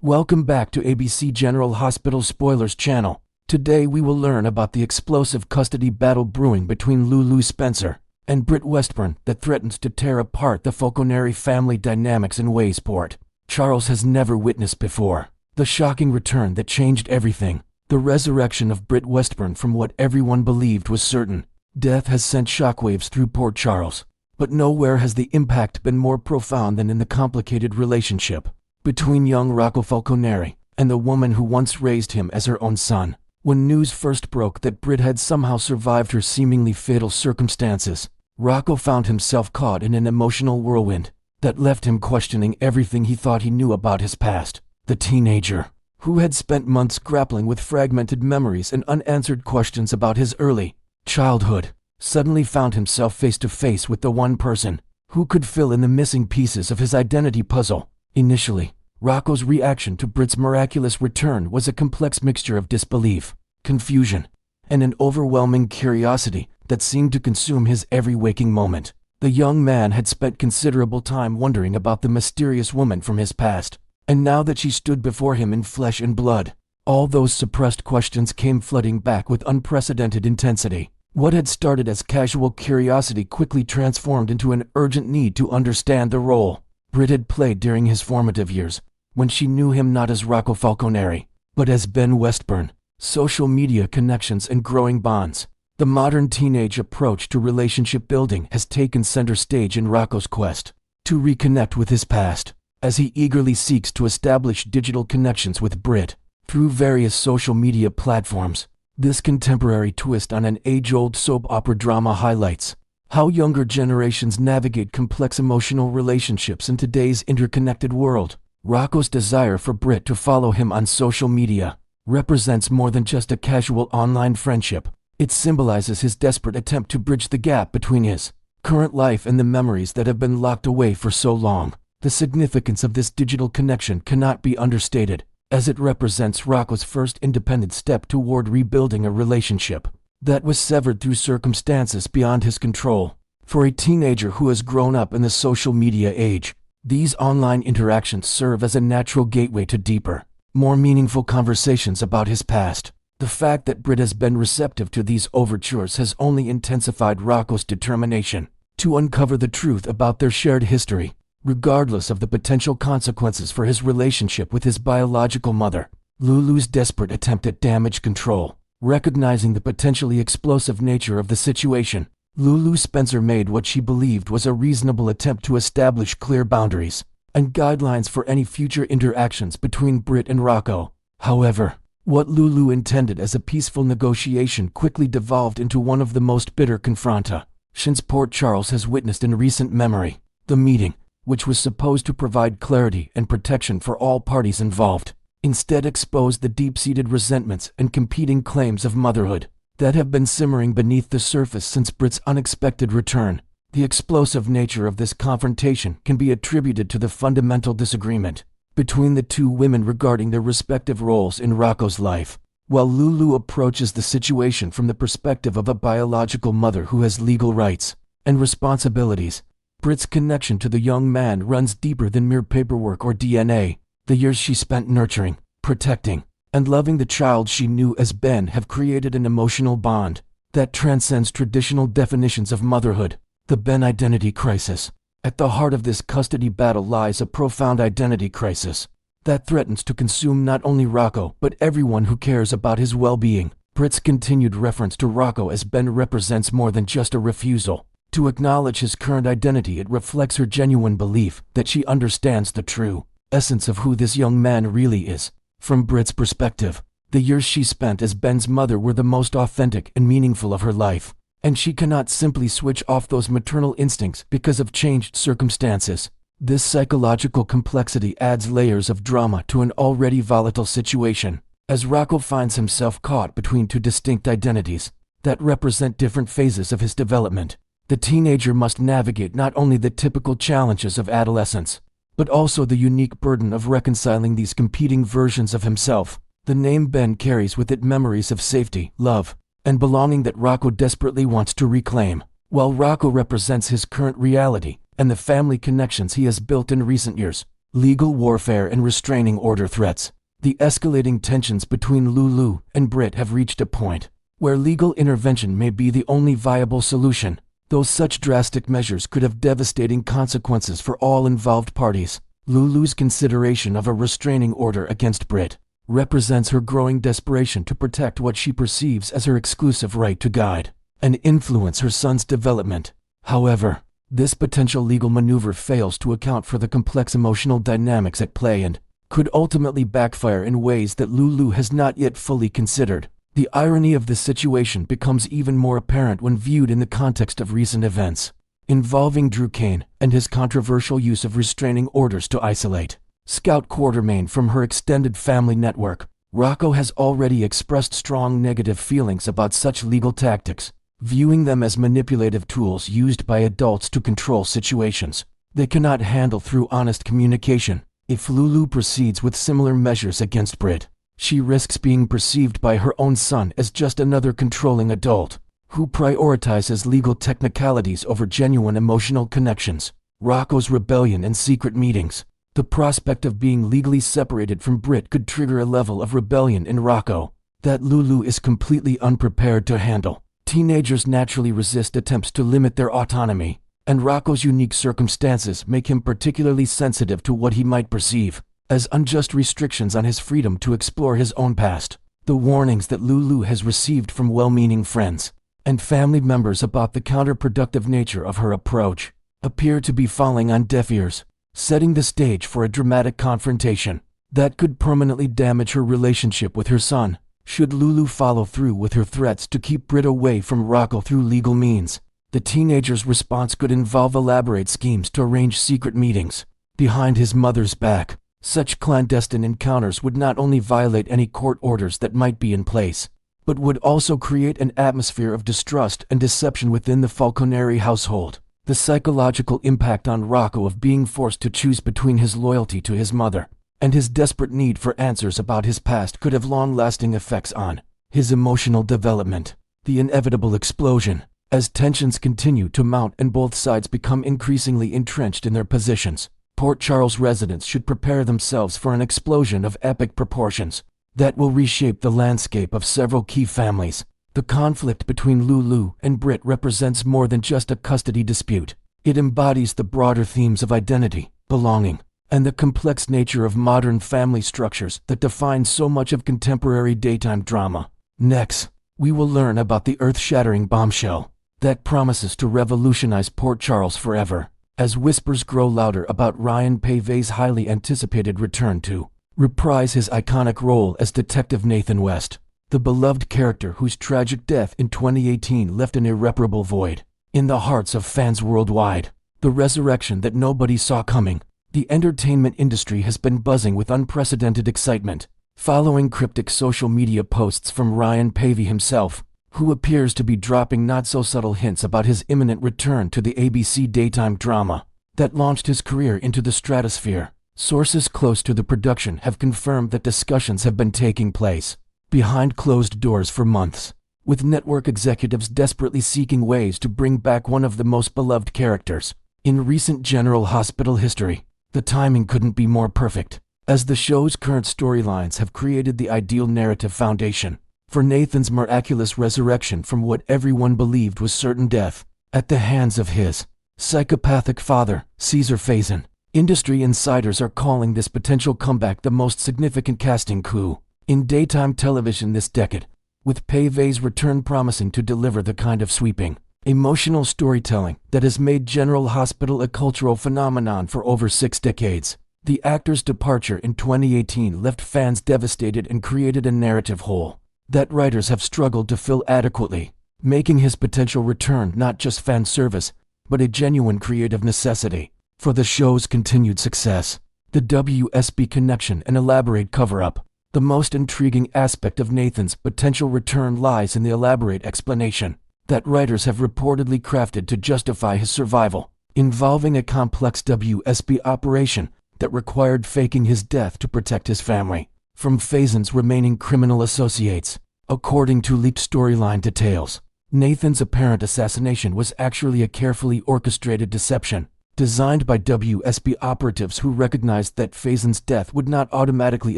Welcome back to ABC General Hospital Spoilers channel. Today we will learn about the explosive custody battle brewing between Lulu Spencer and Britt Westburn that threatens to tear apart the Falconeri family dynamics in ways Port Charles has never witnessed before. The shocking return that changed everything. The resurrection of Britt Westburn from what everyone believed was certain. Death has sent shockwaves through Port Charles, but nowhere has the impact been more profound than in the complicated relationship between young Rocco Falconeri and the woman who once raised him as her own son. When news first broke that Britt had somehow survived her seemingly fatal circumstances, Rocco found himself caught in an emotional whirlwind that left him questioning everything he thought he knew about his past. The teenager, who had spent months grappling with fragmented memories and unanswered questions about his early childhood, suddenly found himself face to face with the one person who could fill in the missing pieces of his identity puzzle. Initially, Rocco's reaction to Britt's miraculous return was a complex mixture of disbelief, confusion, and an overwhelming curiosity that seemed to consume his every waking moment. The young man had spent considerable time wondering about the mysterious woman from his past, and now that she stood before him in flesh and blood, all those suppressed questions came flooding back with unprecedented intensity. What had started as casual curiosity quickly transformed into an urgent need to understand the role Britt had played during his formative years, when she knew him not as Rocco Falconeri, but as Ben Westburn. Social media connections and growing bonds. The modern teenage approach to relationship building has taken center stage in Rocco's quest to reconnect with his past, as he eagerly seeks to establish digital connections with Britt through various social media platforms. This contemporary twist on an age-old soap opera drama highlights how younger generations navigate complex emotional relationships in today's interconnected world. Rocco's desire for Britt to follow him on social media represents more than just a casual online friendship. It symbolizes his desperate attempt to bridge the gap between his current life and the memories that have been locked away for so long. The significance of this digital connection cannot be understated, as it represents Rocco's first independent step toward rebuilding a relationship that was severed through circumstances beyond his control. For a teenager who has grown up in the social media age, these online interactions serve as a natural gateway to deeper, more meaningful conversations about his past. The fact that Britt has been receptive to these overtures has only intensified Rocco's determination to uncover the truth about their shared history, regardless of the potential consequences for his relationship with his biological mother. Lulu's desperate attempt at damage control. Recognizing the potentially explosive nature of the situation, Lulu Spencer made what she believed was a reasonable attempt to establish clear boundaries and guidelines for any future interactions between Britt and Rocco. However, what Lulu intended as a peaceful negotiation quickly devolved into one of the most bitter confrontations Port Charles has witnessed in recent memory. The meeting, which was supposed to provide clarity and protection for all parties involved, instead exposed the deep-seated resentments and competing claims of motherhood that have been simmering beneath the surface since Britt's unexpected return. The explosive nature of this confrontation can be attributed to the fundamental disagreement between the two women regarding their respective roles in Rocco's life. While Lulu approaches the situation from the perspective of a biological mother who has legal rights and responsibilities, Britt's connection to the young man runs deeper than mere paperwork or DNA. The years she spent nurturing, protecting, and loving the child she knew as Ben have created an emotional bond that transcends traditional definitions of motherhood. The Ben identity crisis. At the heart of this custody battle lies a profound identity crisis that threatens to consume not only Rocco but everyone who cares about his well-being. Britt's continued reference to Rocco as Ben represents more than just a refusal to acknowledge his current identity. It reflects her genuine belief that she understands the true essence of who this young man really is. From Britt's perspective, the years she spent as Ben's mother were the most authentic and meaningful of her life, and she cannot simply switch off those maternal instincts because of changed circumstances. This psychological complexity adds layers of drama to an already volatile situation, as Rocco finds himself caught between two distinct identities that represent different phases of his development. The teenager must navigate not only the typical challenges of adolescence, but also the unique burden of reconciling these competing versions of himself. The name Ben carries with it memories of safety, love, and belonging that Rocco desperately wants to reclaim, while Rocco represents his current reality and the family connections he has built in recent years. legal warfare and restraining order threats. The escalating tensions between Lulu and Britt have reached a point where legal intervention may be the only viable solution, though such drastic measures could have devastating consequences for all involved parties. Lulu's consideration of a restraining order against Britt represents her growing desperation to protect what she perceives as her exclusive right to guide and influence her son's development. However, this potential legal maneuver fails to account for the complex emotional dynamics at play and could ultimately backfire in ways that Lulu has not yet fully considered. The irony of this situation becomes even more apparent when viewed in the context of recent events involving Drew Kane and his controversial use of restraining orders to isolate Scout Quartermain from her extended family network. Rocco has already expressed strong negative feelings about such legal tactics, viewing them as manipulative tools used by adults to control situations they cannot handle through honest communication. If Lulu proceeds with similar measures against Britt, she risks being perceived by her own son as just another controlling adult who prioritizes legal technicalities over genuine emotional connections. Rocco's rebellion and secret meetings. The prospect of being legally separated from Britt could trigger a level of rebellion in Rocco that Lulu is completely unprepared to handle. Teenagers naturally resist attempts to limit their autonomy, and Rocco's unique circumstances make him particularly sensitive to what he might perceive as unjust restrictions on his freedom to explore his own past. The warnings that Lulu has received from well-meaning friends and family members about the counterproductive nature of her approach appear to be falling on deaf ears, setting the stage for a dramatic confrontation that could permanently damage her relationship with her son. Should Lulu follow through with her threats to keep Britt away from Rocco through legal means, the teenager's response could involve elaborate schemes to arrange secret meetings behind his mother's back. Such clandestine encounters would not only violate any court orders that might be in place, but would also create an atmosphere of distrust and deception within the Falconeri household. The psychological impact on Rocco of being forced to choose between his loyalty to his mother and his desperate need for answers about his past could have long-lasting effects on his emotional development. The inevitable explosion, as tensions continue to mount and both sides become increasingly entrenched in their positions. Port Charles residents should prepare themselves for an explosion of epic proportions that will reshape the landscape of several key families. The conflict between Lulu and Britt represents more than just a custody dispute. It embodies the broader themes of identity, belonging, and the complex nature of modern family structures that define so much of contemporary daytime drama. Next, we will learn about the earth-shattering bombshell that promises to revolutionize Port Charles forever, as whispers grow louder about Ryan Pave's highly anticipated return to reprise his iconic role as Detective Nathan West, the beloved character whose tragic death in 2018 left an irreparable void in the hearts of fans worldwide. The resurrection that nobody saw coming. The entertainment industry has been buzzing with unprecedented excitement, following cryptic social media posts from Ryan Pavey himself, who appears to be dropping not-so-subtle hints about his imminent return to the ABC daytime drama that launched his career into the stratosphere. Sources close to the production have confirmed that discussions have been taking place behind closed doors for months, with network executives desperately seeking ways to bring back one of the most beloved characters in recent General Hospital history. The timing couldn't be more perfect, as the show's current storylines have created the ideal narrative foundation for Nathan's miraculous resurrection from what everyone believed was certain death at the hands of his psychopathic father, Caesar Faison. Industry insiders are calling this potential comeback the most significant casting coup in daytime television this decade, with Pave's return promising to deliver the kind of sweeping, emotional storytelling that has made General Hospital a cultural phenomenon for over 6 decades. The actor's departure in 2018 left fans devastated and created a narrative hole that writers have struggled to fill adequately, making his potential return not just fan service, but a genuine creative necessity for the show's continued success. The WSB connection and elaborate cover-up. The most intriguing aspect of Nathan's potential return lies in the elaborate explanation that writers have reportedly crafted to justify his survival, involving a complex WSB operation that required faking his death to protect his family from Faison's remaining criminal associates. According to leaked storyline details, Nathan's apparent assassination was actually a carefully orchestrated deception designed by WSB operatives who recognized that Faison's death would not automatically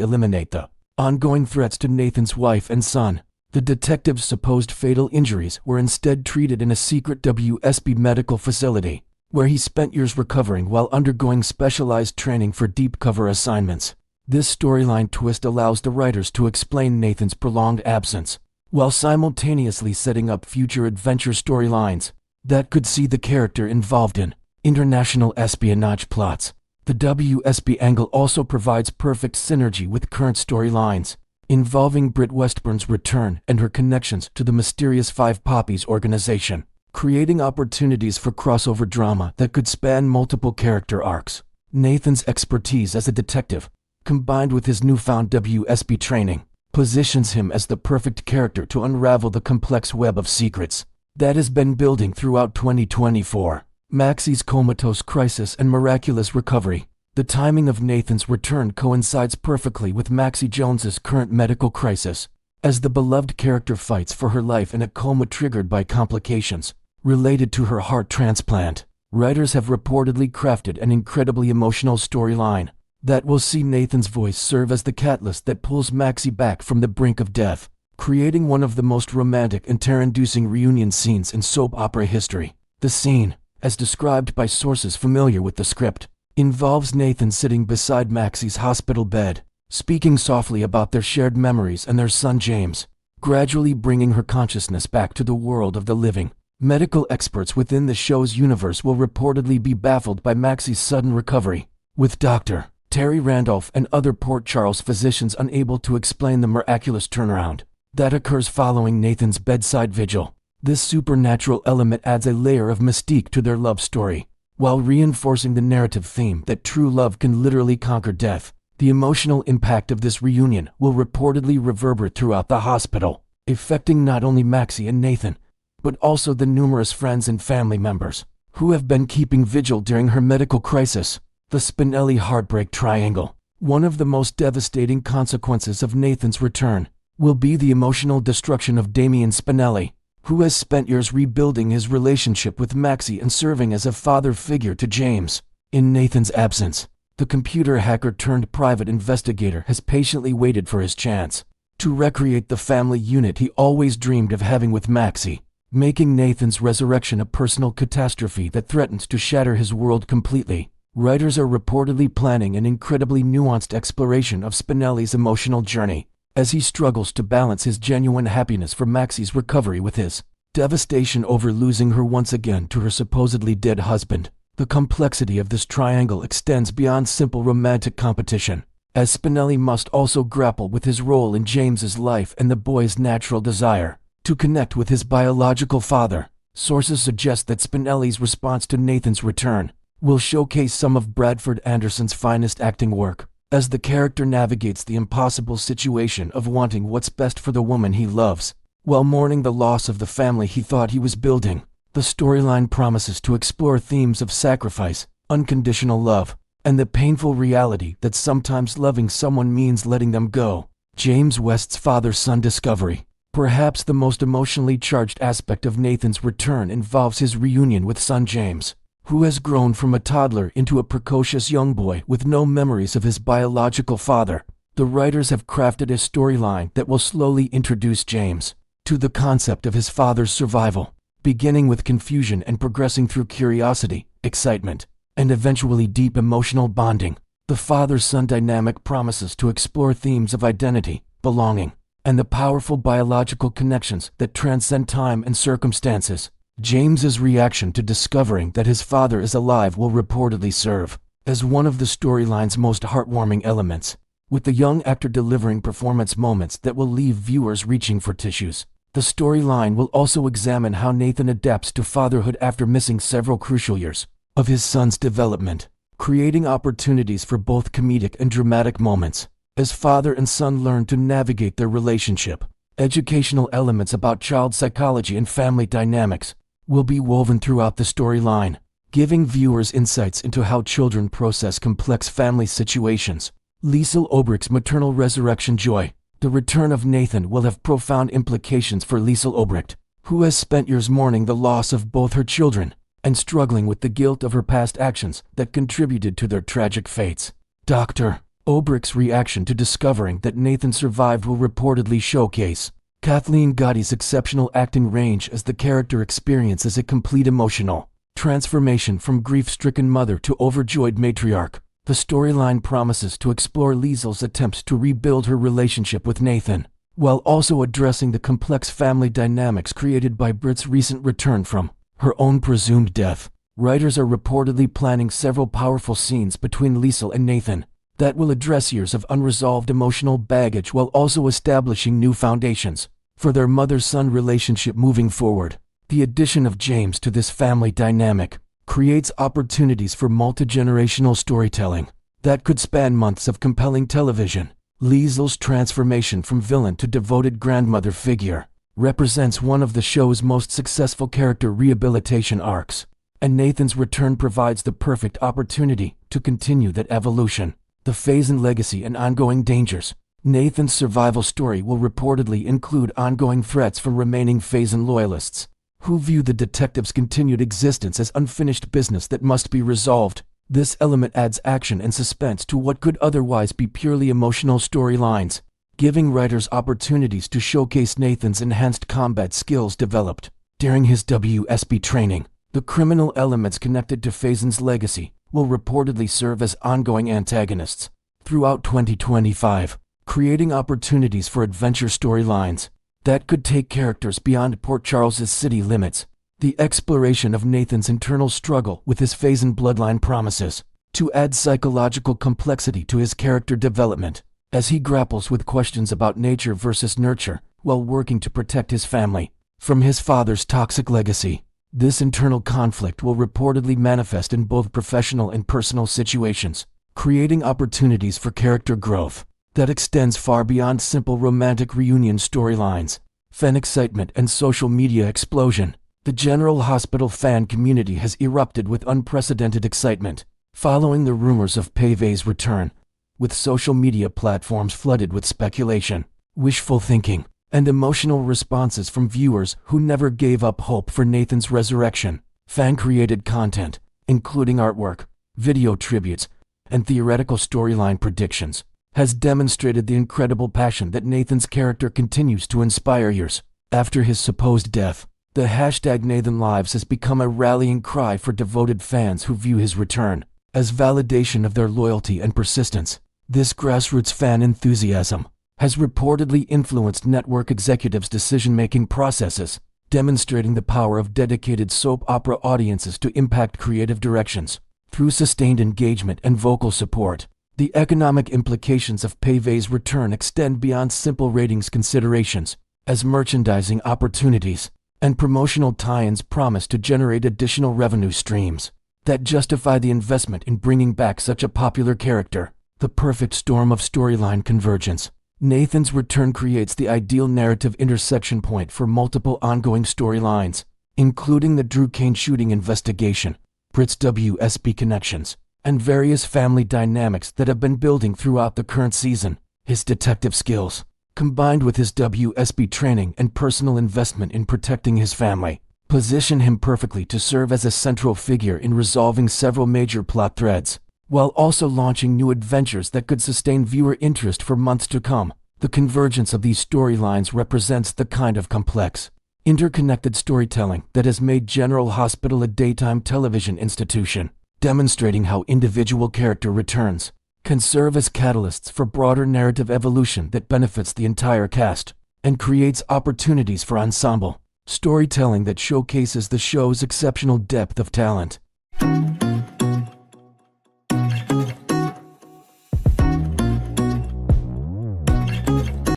eliminate the ongoing threats to Nathan's wife and son. The detective's supposed fatal injuries were instead treated in a secret WSB medical facility, where he spent years recovering while undergoing specialized training for deep cover assignments. This storyline twist allows the writers to explain Nathan's prolonged absence, while simultaneously setting up future adventure storylines that could see the character involved in international espionage plots. The WSB angle also provides perfect synergy with current storylines, involving Britt Westburn's return and her connections to the mysterious Five Poppies organization, creating opportunities for crossover drama that could span multiple character arcs. Nathan's expertise as a detective, combined with his newfound WSB training, positions him as the perfect character to unravel the complex web of secrets that has been building throughout 2024. Maxie's comatose crisis and miraculous recovery. The timing of Nathan's return coincides perfectly with Maxie Jones's current medical crisis, as the beloved character fights for her life in a coma triggered by complications related to her heart transplant. Writers have reportedly crafted an incredibly emotional storyline that will see Nathan's voice serve as the catalyst that pulls Maxie back from the brink of death, creating one of the most romantic and tear-inducing reunion scenes in soap opera history. The scene, as described by sources familiar with the script, involves Nathan sitting beside Maxie's hospital bed, speaking softly about their shared memories and their son James, gradually bringing her consciousness back to the world of the living. Medical experts within the show's universe will reportedly be baffled by Maxie's sudden recovery, with Dr. Terry Randolph and other Port Charles physicians unable to explain the miraculous turnaround that occurs following Nathan's bedside vigil. This supernatural element adds a layer of mystique to their love story, while reinforcing the narrative theme that true love can literally conquer death. The emotional impact of this reunion will reportedly reverberate throughout the hospital, affecting not only Maxie and Nathan, but also the numerous friends and family members who have been keeping vigil during her medical crisis. The Spinelli heartbreak triangle. One of the most devastating consequences of Nathan's return will be the emotional destruction of Damian Spinelli, who has spent years rebuilding his relationship with Maxie and serving as a father figure to James. In Nathan's absence, the computer hacker turned private investigator has patiently waited for his chance to recreate the family unit he always dreamed of having with Maxie, making Nathan's resurrection a personal catastrophe that threatens to shatter his world completely. Writers are reportedly planning an incredibly nuanced exploration of Spinelli's emotional journey, as he struggles to balance his genuine happiness for Maxie's recovery with his devastation over losing her once again to her supposedly dead husband. The complexity of this triangle extends beyond simple romantic competition, as Spinelli must also grapple with his role in James's life and the boy's natural desire to connect with his biological father. Sources suggest that Spinelli's response to Nathan's return will showcase some of Bradford Anderson's finest acting work, as the character navigates the impossible situation of wanting what's best for the woman he loves, while mourning the loss of the family he thought he was building. The storyline promises to explore themes of sacrifice, unconditional love, and the painful reality that sometimes loving someone means letting them go. James West's father-son discovery. Perhaps the most emotionally charged aspect of Nathan's return involves his reunion with son James, who has grown from a toddler into a precocious young boy with no memories of his biological father. The writers have crafted a storyline that will slowly introduce James to the concept of his father's survival, beginning with confusion and progressing through curiosity, excitement, and eventually deep emotional bonding. The father-son dynamic promises to explore themes of identity, belonging, and the powerful biological connections that transcend time and circumstances. James's reaction to discovering that his father is alive will reportedly serve as one of the storyline's most heartwarming elements, with the young actor delivering performance moments that will leave viewers reaching for tissues. The storyline will also examine how Nathan adapts to fatherhood after missing several crucial years of his son's development, creating opportunities for both comedic and dramatic moments as father and son learn to navigate their relationship. Educational elements about child psychology and family dynamics will be woven throughout the storyline, giving viewers insights into how children process complex family situations. Liesl Obrecht's maternal resurrection joy. The return of Nathan will have profound implications for Liesl Obrecht, who has spent years mourning the loss of both her children. and struggling with the guilt of her past actions that contributed to their tragic fates. Dr. Obrecht's reaction to discovering that Nathan survived will reportedly showcase Kathleen Gotti's exceptional acting range as the character experiences a complete emotional transformation from grief-stricken mother to overjoyed matriarch. The storyline promises to explore Liesl's attempts to rebuild her relationship with Nathan, while also addressing the complex family dynamics created by Britt's recent return from her own presumed death. Writers are reportedly planning several powerful scenes between Liesl and Nathan that will address years of unresolved emotional baggage while also establishing new foundations for their mother-son relationship moving forward. The addition of James to this family dynamic creates opportunities for multi-generational storytelling that could span months of compelling television. Liesl's transformation from villain to devoted grandmother figure represents one of the show's most successful character rehabilitation arcs, and Nathan's return provides the perfect opportunity to continue that evolution. The Faison legacy and ongoing dangers. Nathan's survival story will reportedly include ongoing threats from remaining Faison loyalists, who view the detective's continued existence as unfinished business that must be resolved. This element adds action and suspense to what could otherwise be purely emotional storylines, giving writers opportunities to showcase Nathan's enhanced combat skills developed during his WSB training. The criminal elements connected to Faison's legacy will reportedly serve as ongoing antagonists throughout 2025, creating opportunities for adventure storylines that could take characters beyond Port Charles's city limits. The exploration of Nathan's internal struggle with his Faison bloodline promises to add psychological complexity to his character development as he grapples with questions about nature versus nurture while working to protect his family from his father's toxic legacy. This internal conflict will reportedly manifest in both professional and personal situations, creating opportunities for character growth that extends far beyond simple romantic reunion storylines. Fan excitement and social media explosion. The General Hospital fan community has erupted with unprecedented excitement following the rumors of Pavey's return, with social media platforms flooded with speculation, wishful thinking, and emotional responses from viewers who never gave up hope for Nathan's resurrection. Fan-created content, including artwork, video tributes, and theoretical storyline predictions, has demonstrated the incredible passion that Nathan's character continues to inspire years after his supposed death. The hashtag #NathanLives has become a rallying cry for devoted fans who view his return as validation of their loyalty and persistence. This grassroots fan enthusiasm has reportedly influenced network executives' decision-making processes, demonstrating the power of dedicated soap opera audiences to impact creative directions through sustained engagement and vocal support. The economic implications of Pavey's return extend beyond simple ratings considerations, as merchandising opportunities and promotional tie-ins promise to generate additional revenue streams that justify the investment in bringing back such a popular character. The perfect storm of storyline convergence. Nathan's return creates the ideal narrative intersection point for multiple ongoing storylines, including the Drew Kane shooting investigation, Britt's WSB connections, and various family dynamics that have been building throughout the current season. His detective skills, combined with his WSB training and personal investment in protecting his family, position him perfectly to serve as a central figure in resolving several major plot threads, while also launching new adventures that could sustain viewer interest for months to come. The convergence of these storylines represents the kind of complex, interconnected storytelling that has made General Hospital a daytime television institution, demonstrating how individual character returns can serve as catalysts for broader narrative evolution that benefits the entire cast and creates opportunities for ensemble storytelling that showcases the show's exceptional depth of talent.